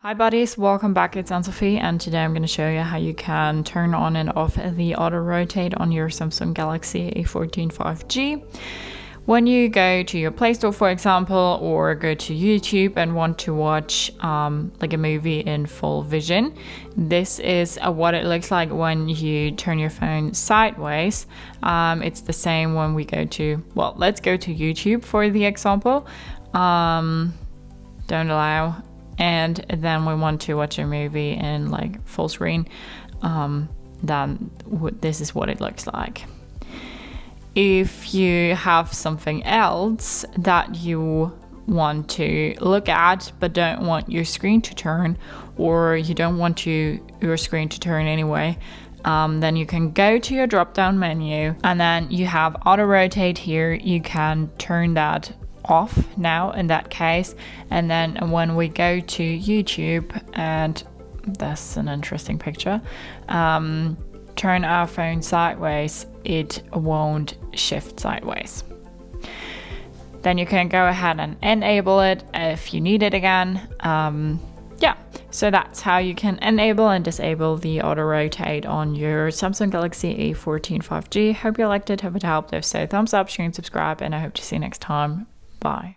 Hi buddies, welcome back. It's Anne-Sophie, and today I'm going to show you how you can turn on and off the auto rotate on your Samsung Galaxy A14 5G. When you go to your Play Store, for example, or go to YouTube and want to watch like a movie in full vision, this is what it looks like when you turn your phone sideways. It's the same when we go to, well, let's go to YouTube for the example. Don't allow. And then we want to watch a movie in like full screen, then this is what it looks like. If you have something else that you want to look at but don't want your screen to turn, or you don't want your screen to turn anyway, then you can go to your drop down menu and then you have auto rotate here. You can turn that off now in that case, and then when we go to YouTube, and that's an interesting picture, turn our phone sideways, it won't shift sideways. Then you can go ahead and enable it if you need it again. So that's how you can enable and disable the auto rotate on your Samsung Galaxy A14 5G. Hope you liked it, hope it helped. If so, thumbs up, share and subscribe, and I hope to see you next time. Bye.